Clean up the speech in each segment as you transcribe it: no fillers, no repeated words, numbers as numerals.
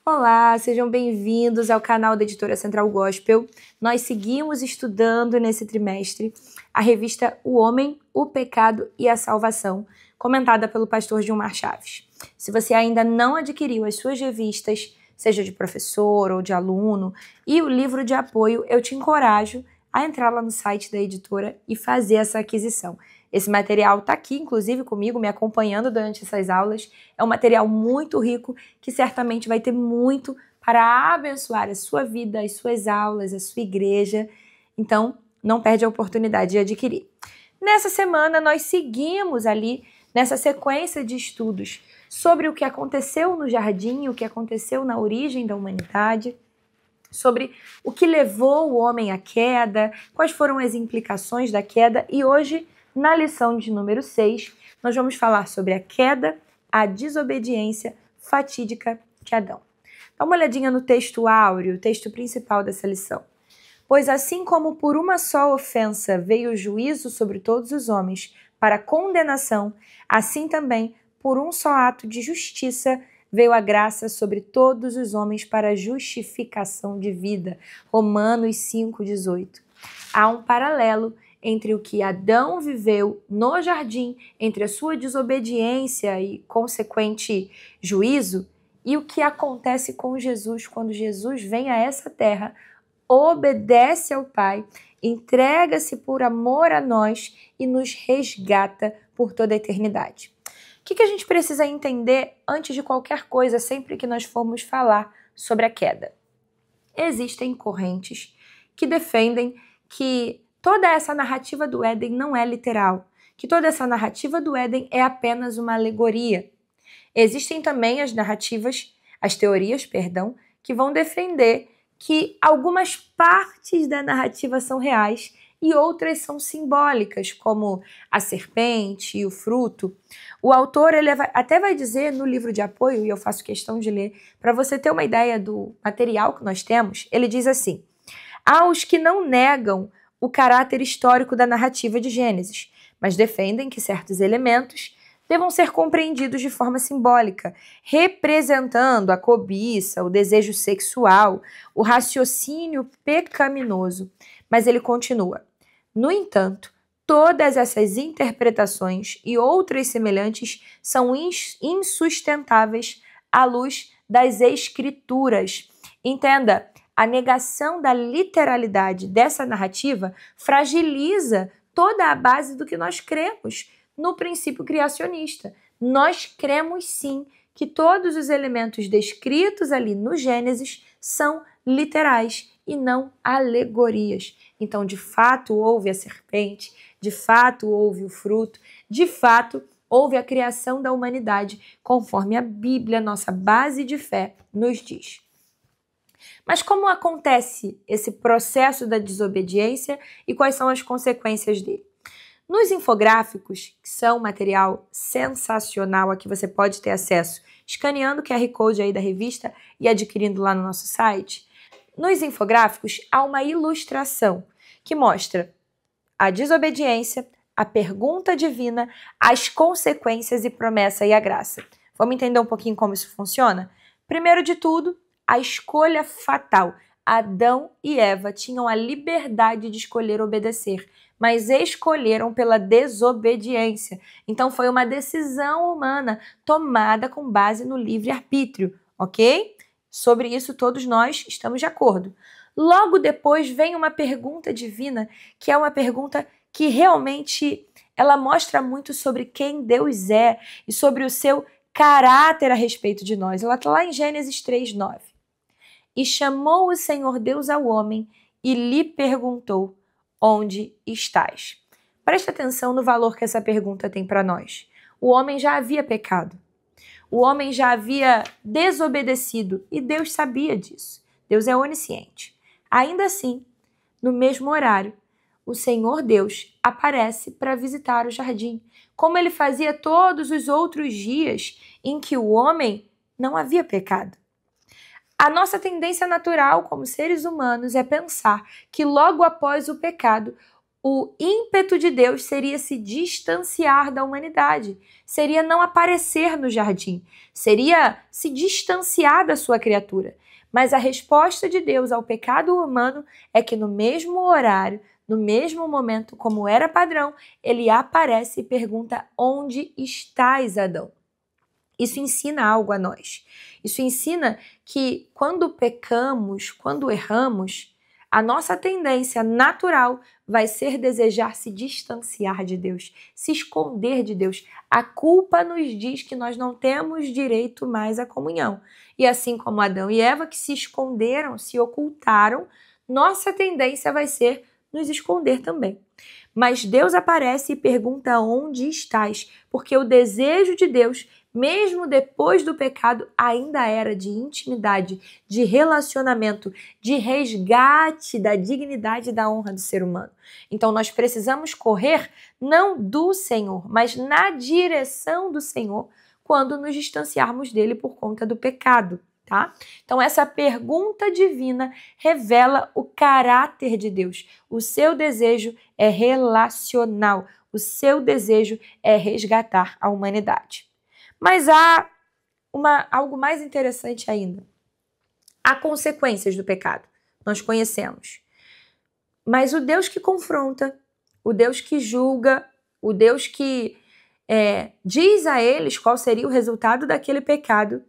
Olá, sejam bem-vindos ao canal da Editora Central Gospel. Nós seguimos estudando nesse trimestre a revista O Homem, o Pecado e a Salvação, comentada pelo pastor Gilmar Chaves. Se você ainda não adquiriu as suas revistas, seja de professor ou de aluno, e o livro de apoio, eu te encorajo a entrar lá no site da editora e fazer essa aquisição. Esse material está aqui, inclusive, comigo, me acompanhando durante essas aulas. É um material muito rico que certamente vai ter muito para abençoar a sua vida, as suas aulas, a sua igreja. Então, não perde a oportunidade de adquirir. Nessa semana, nós seguimos ali nessa sequência de estudos sobre o que aconteceu no jardim, o que aconteceu na origem da humanidade, sobre o que levou o homem à queda, quais foram as implicações da queda, e hoje, na lição de número 6, nós vamos falar sobre a queda, a desobediência fatídica de Adão. Dá uma olhadinha no texto áureo, o texto principal dessa lição. Pois assim como por uma só ofensa veio o juízo sobre todos os homens para condenação, assim também por um só ato de justiça veio a graça sobre todos os homens para justificação de vida. Romanos 5,18. Há um paralelo entre o que Adão viveu no jardim, entre a sua desobediência e consequente juízo, e o que acontece com Jesus quando Jesus vem a essa terra, obedece ao Pai, entrega-se por amor a nós e nos resgata por toda a eternidade. O que a gente precisa entender antes de qualquer coisa, sempre que nós formos falar sobre a queda? Existem correntes que defendem que toda essa narrativa do Éden não é literal, que toda essa narrativa do Éden é apenas uma alegoria. Existem também as teorias, que vão defender que algumas partes da narrativa são reais e outras são simbólicas, como a serpente e o fruto. O autor até vai dizer no livro de apoio, e eu faço questão de ler, para você ter uma ideia do material que nós temos, ele diz assim: há os que não negam o caráter histórico da narrativa de Gênesis, mas defendem que certos elementos devam ser compreendidos de forma simbólica, representando a cobiça, o desejo sexual, o raciocínio pecaminoso. Mas ele continua: no entanto, todas essas interpretações e outras semelhantes são insustentáveis à luz das Escrituras. Entenda, a negação da literalidade dessa narrativa fragiliza toda a base do que nós cremos no princípio criacionista. Nós cremos sim que todos os elementos descritos ali no Gênesis são literais e não alegorias. Então, de fato, houve a serpente, de fato, houve o fruto, de fato, houve a criação da humanidade, conforme a Bíblia, nossa base de fé, nos diz. Mas como acontece esse processo da desobediência e quais são as consequências dele? Nos infográficos, que são um material sensacional a que você pode ter acesso, escaneando o QR Code aí da revista e adquirindo lá no nosso site, nos infográficos há uma ilustração que mostra a desobediência, a pergunta divina, as consequências e promessa e a graça. Vamos entender um pouquinho como isso funciona? Primeiro de tudo, a escolha fatal. Adão e Eva tinham a liberdade de escolher obedecer, mas escolheram pela desobediência. Então foi uma decisão humana tomada com base no livre-arbítrio, ok? Sobre isso todos nós estamos de acordo. Logo depois vem uma pergunta divina, que é uma pergunta que realmente ela mostra muito sobre quem Deus é e sobre o seu caráter a respeito de nós. Ela está lá em Gênesis 3:9. E chamou o Senhor Deus ao homem e lhe perguntou: onde estás? Presta atenção no valor que essa pergunta tem para nós. O homem já havia pecado. O homem já havia desobedecido e Deus sabia disso. Deus é onisciente. Ainda assim, no mesmo horário, o Senhor Deus aparece para visitar o jardim, como ele fazia todos os outros dias em que o homem não havia pecado. A nossa tendência natural como seres humanos é pensar que logo após o pecado, o ímpeto de Deus seria se distanciar da humanidade, seria não aparecer no jardim, seria se distanciar da sua criatura. Mas a resposta de Deus ao pecado humano é que no mesmo horário, no mesmo momento, como era padrão, ele aparece e pergunta: onde estás, Adão? Isso ensina algo a nós. Isso ensina que quando pecamos, quando erramos, a nossa tendência natural vai ser desejar se distanciar de Deus, se esconder de Deus. A culpa nos diz que nós não temos direito mais à comunhão. E assim como Adão e Eva, que se esconderam, se ocultaram, nossa tendência vai ser nos esconder também. Mas Deus aparece e pergunta: onde estás? Porque o desejo de Deus, mesmo depois do pecado, ainda era de intimidade, de relacionamento, de resgate da dignidade e da honra do ser humano. Então nós precisamos correr não do Senhor, mas na direção do Senhor quando nos distanciarmos dele por conta do pecado. Tá? Então essa pergunta divina revela o caráter de Deus. O seu desejo é relacional. O seu desejo é resgatar a humanidade. Mas há algo mais interessante ainda. Há consequências do pecado. Nós conhecemos. Mas o Deus que confronta, o Deus que julga, o Deus que diz a eles qual seria o resultado daquele pecado,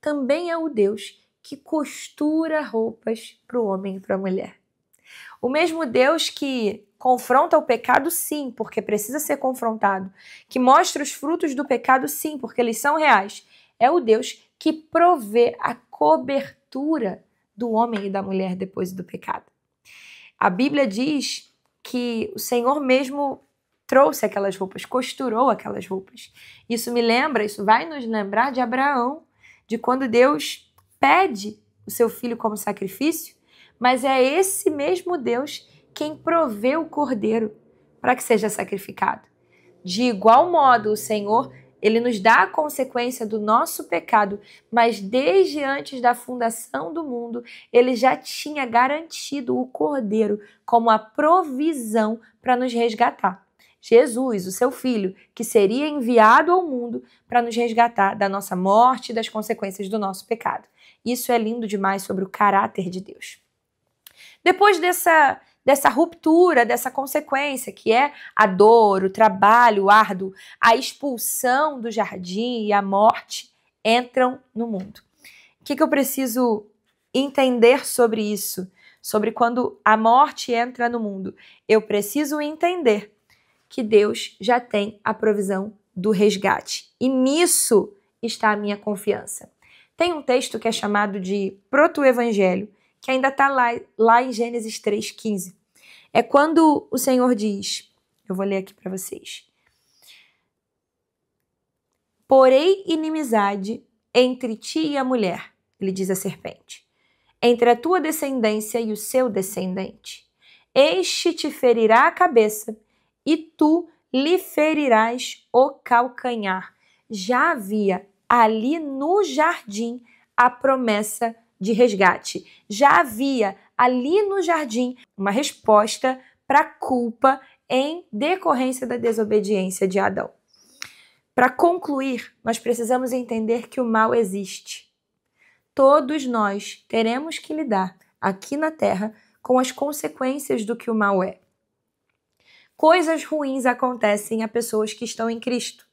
também é o Deus que costura roupas para o homem e para a mulher. O mesmo Deus que confronta o pecado, sim, porque precisa ser confrontado, que mostra os frutos do pecado, sim, porque eles são reais, é o Deus que provê a cobertura do homem e da mulher depois do pecado. A Bíblia diz que o Senhor mesmo trouxe aquelas roupas, costurou aquelas roupas. Isso vai nos lembrar de Abraão, de quando Deus pede o seu filho como sacrifício, mas é esse mesmo Deus quem provê o cordeiro para que seja sacrificado. De igual modo, o Senhor, ele nos dá a consequência do nosso pecado, mas desde antes da fundação do mundo, ele já tinha garantido o cordeiro como a provisão para nos resgatar. Jesus, o seu filho, que seria enviado ao mundo para nos resgatar da nossa morte e das consequências do nosso pecado. Isso é lindo demais sobre o caráter de Deus. Depois dessa ruptura, dessa consequência, que é a dor, o trabalho árduo, a expulsão do jardim e a morte, entram no mundo. O que eu preciso entender sobre isso? Sobre quando a morte entra no mundo? Eu preciso entender que Deus já tem a provisão do resgate. E nisso está a minha confiança. Tem um texto que é chamado de proto-evangelho, que ainda está lá em Gênesis 3,15. É quando o Senhor diz, eu vou ler aqui para vocês: porém inimizade entre ti e a mulher, ele diz à serpente, entre a tua descendência e o seu descendente. Este te ferirá a cabeça e tu lhe ferirás o calcanhar. Já havia ali no jardim a promessa de resgate. Já havia ali no jardim uma resposta para a culpa em decorrência da desobediência de Adão. Para concluir, nós precisamos entender que o mal existe. Todos nós teremos que lidar aqui na Terra com as consequências do que o mal é. Coisas ruins acontecem a pessoas que estão em Cristo.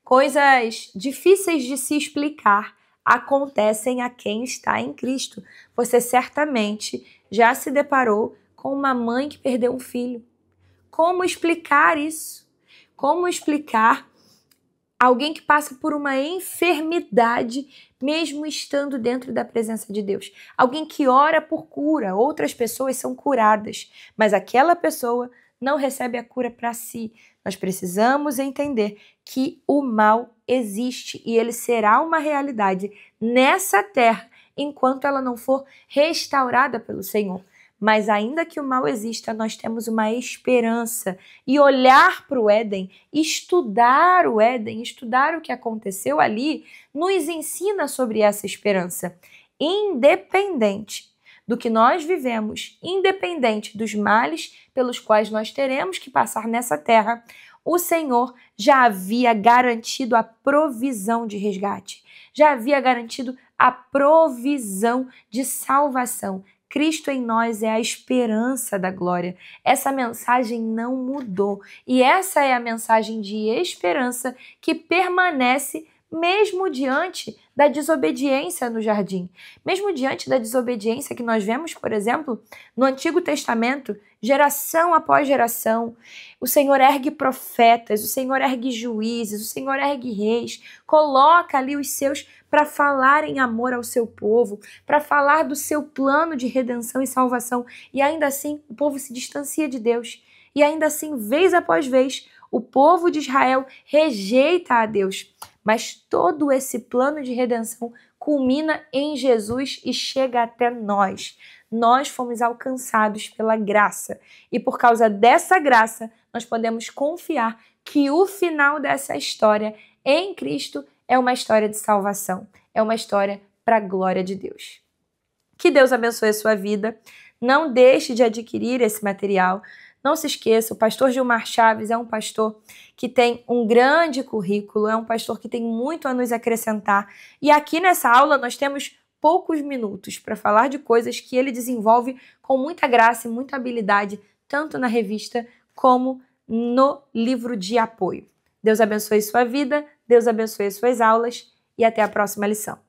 Coisas difíceis de se explicar acontecem a quem está em Cristo. Você certamente já se deparou com uma mãe que perdeu um filho. Como explicar isso? Como explicar alguém que passa por uma enfermidade mesmo estando dentro da presença de Deus? Alguém que ora por cura, outras pessoas são curadas, mas aquela pessoa não recebe a cura para si. Nós precisamos entender que o mal existe e ele será uma realidade nessa terra enquanto ela não for restaurada pelo Senhor. Mas ainda que o mal exista, nós temos uma esperança. E olhar para o Éden, estudar o Éden, estudar o que aconteceu ali, nos ensina sobre essa esperança. Independente do que nós vivemos, independente dos males pelos quais nós teremos que passar nessa terra, o Senhor já havia garantido a provisão de resgate, já havia garantido a provisão de salvação. Cristo em nós é a esperança da glória. Essa mensagem não mudou. E essa é a mensagem de esperança que permanece mesmo diante da desobediência no jardim. Mesmo diante da desobediência que nós vemos, por exemplo, no Antigo Testamento, geração após geração, o Senhor ergue profetas, o Senhor ergue juízes, o Senhor ergue reis, coloca ali os seus para falar em amor ao seu povo, para falar do seu plano de redenção e salvação, e ainda assim o povo se distancia de Deus, e ainda assim, vez após vez, o povo de Israel rejeita a Deus, mas todo esse plano de redenção culmina em Jesus e chega até nós. Nós fomos alcançados pela graça, e por causa dessa graça, nós podemos confiar que o final dessa história em Cristo é uma história de salvação, é uma história para a glória de Deus. Que Deus abençoe a sua vida. Não deixe de adquirir esse material. Não se esqueça, o pastor Gilmar Chaves é um pastor que tem um grande currículo, é um pastor que tem muito a nos acrescentar. E aqui nessa aula nós temos poucos minutos para falar de coisas que ele desenvolve com muita graça e muita habilidade, tanto na revista como no livro de apoio. Deus abençoe sua vida, Deus abençoe suas aulas e até a próxima lição.